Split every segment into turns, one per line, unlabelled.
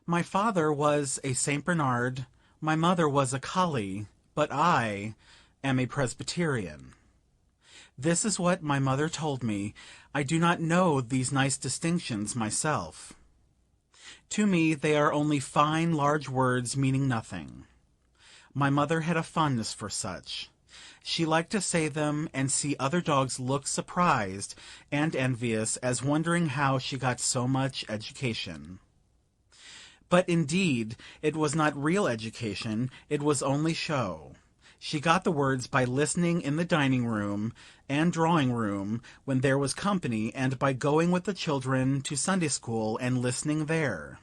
My father was a St. Bernard, my mother was a collie, but I am a Presbyterian. This is what my mother told me. I do not know these nice distinctions myself. To me they are only fine, large words meaning nothing. My mother had a fondness for such. She liked to say them and see other dogs look surprised and envious, as wondering how she got so much education. But indeed it was not real education, it was only show. She got the words by listening in the dining room and drawing room when there was company, and by going with the children to Sunday school and listening there.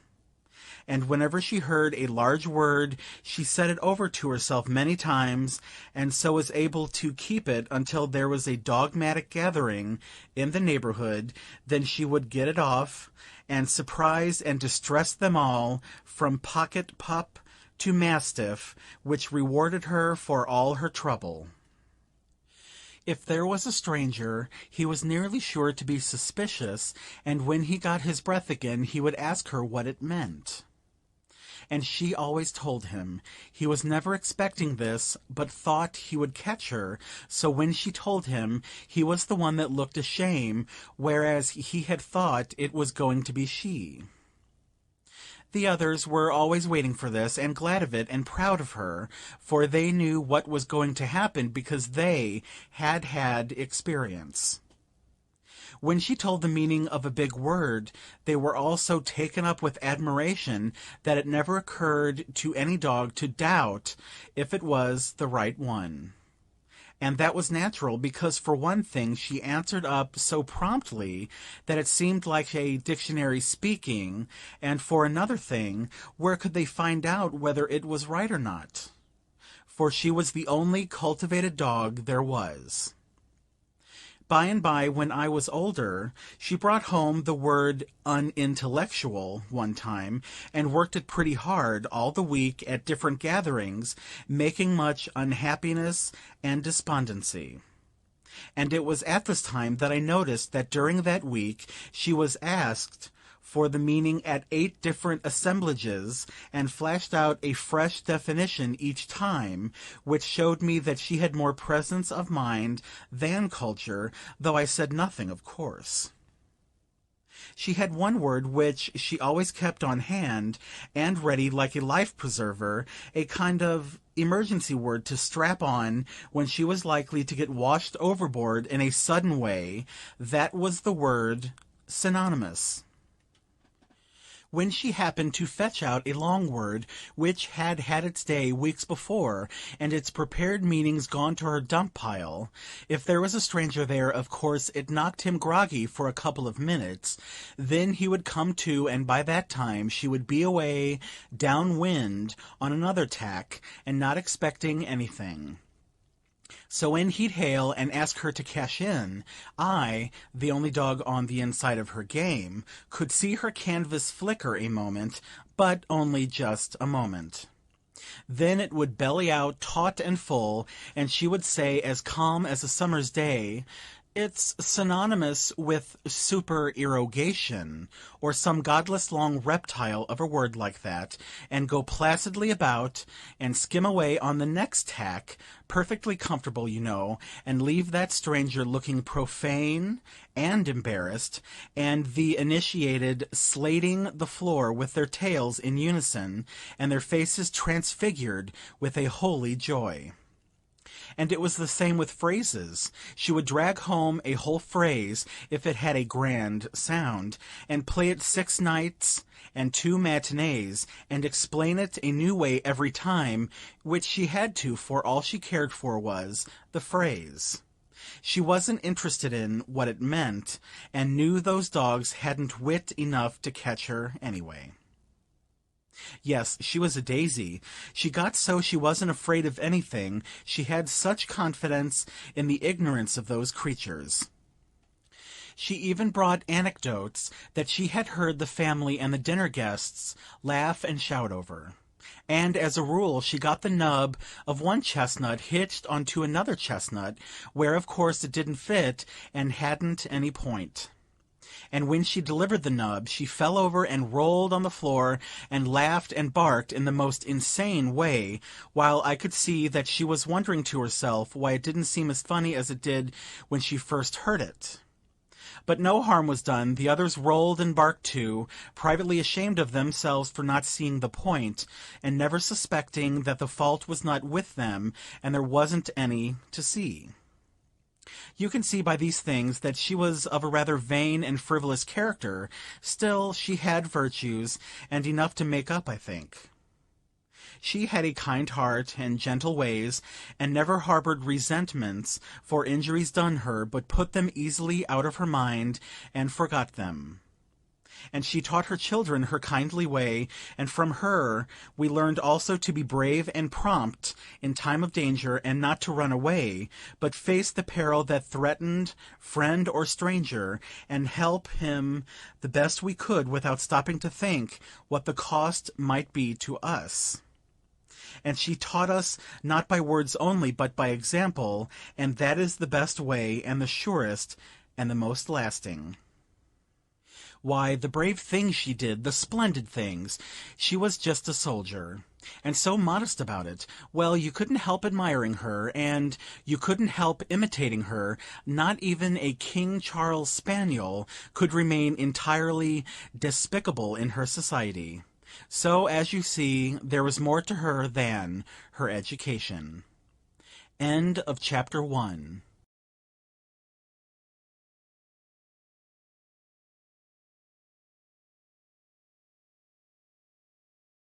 And whenever she heard a large word she said it over to herself many times, and so was able to keep it until there was a dogmatic gathering in the neighborhood. Then she would get it off, and surprise and distress them all, from pocket pup to mastiff, which rewarded her for all her trouble. If there was a stranger, he was nearly sure to be suspicious, and when he got his breath again he would ask her what it meant. And she always told him. He was never expecting this, but thought he would catch her, so when she told him, he was the one that looked ashamed, whereas he had thought it was going to be she. The others were always waiting for this, and glad of it, and proud of her, for they knew what was going to happen, because they had had experience. When she told the meaning of a big word, they were all so taken up with admiration that it never occurred to any dog to doubt if it was the right one. And that was natural, because for one thing she answered up so promptly that it seemed like a dictionary speaking, and for another thing, where could they find out whether it was right or not? For she was the only cultivated dog there was. By and by, when I was older, she brought home the word unintellectual one time, and worked it pretty hard all the week at different gatherings, making much unhappiness and despondency. And it was at this time that I noticed that during that week she was asked for the meaning at 8 different assemblages, and flashed out a fresh definition each time, which showed me that she had more presence of mind than culture, though I said nothing, of course. She had one word which she always kept on hand and ready like a life-preserver, a kind of emergency word to strap on when she was likely to get washed overboard in a sudden way. That was the word synonymous. When she happened to fetch out a long word which had had its day weeks before, and its prepared meanings gone to her dump pile, if there was a stranger there, of course it knocked him groggy for a couple of minutes. Then he would come to, and by that time she would be away downwind on another tack, and not expecting anything. So when he'd hail and ask her to cash in, I, the only dog on the inside of her game, could see her canvas flicker a moment, but only just a moment. Then it would belly out taut and full, and she would say, as calm as a summer's day, "It's synonymous with supererogation," or some godless long reptile of a word like that, and go placidly about, and skim away on the next tack, perfectly comfortable, you know, and leave that stranger looking profane and embarrassed, and the initiated slating the floor with their tails in unison, and their faces transfigured with a holy joy. And it was the same with phrases. She would drag home a whole phrase, if it had a grand sound, and play it 6 nights and 2 matinees, and explain it a new way every time, which she had to, for all she cared for was the phrase. She wasn't interested in what it meant, and knew those dogs hadn't wit enough to catch her anyway. Yes, she was a daisy. She got so she wasn't afraid of anything, she had such confidence in the ignorance of those creatures. She even brought anecdotes that she had heard the family and the dinner guests laugh and shout over. And as a rule she got the nub of one chestnut hitched onto another chestnut, where of course it didn't fit and hadn't any point. and when she delivered the nub, she fell over and rolled on the floor and laughed and barked in the most insane way, while I could see that she was wondering to herself why it didn't seem as funny as it did when she first heard it. But no harm was done. The others rolled and barked too, privately ashamed of themselves for not seeing the point, and never suspecting that the fault was not with them, and there wasn't any to see. You can see by these things that she was of a rather vain and frivolous character. Still, she had virtues, and enough to make up, I think. She had a kind heart and gentle ways, and never harbored resentments for injuries done her, but put them easily out of her mind and forgot them. And she taught her children her kindly way, and from her we learned also to be brave and prompt in time of danger, and not to run away, but face the peril that threatened, friend or stranger, and help him the best we could without stopping to think what the cost might be to us. And she taught us not by words only, but by example, and that is the best way, and the surest, and the most lasting. Why, the brave things she did, the splendid things! She was just a soldier, and so modest about it. Well, you couldn't help admiring her, and you couldn't help imitating her. Not even a King Charles spaniel could remain entirely despicable in her society. So, as you see, there was more to her than her education. End of chapter 1.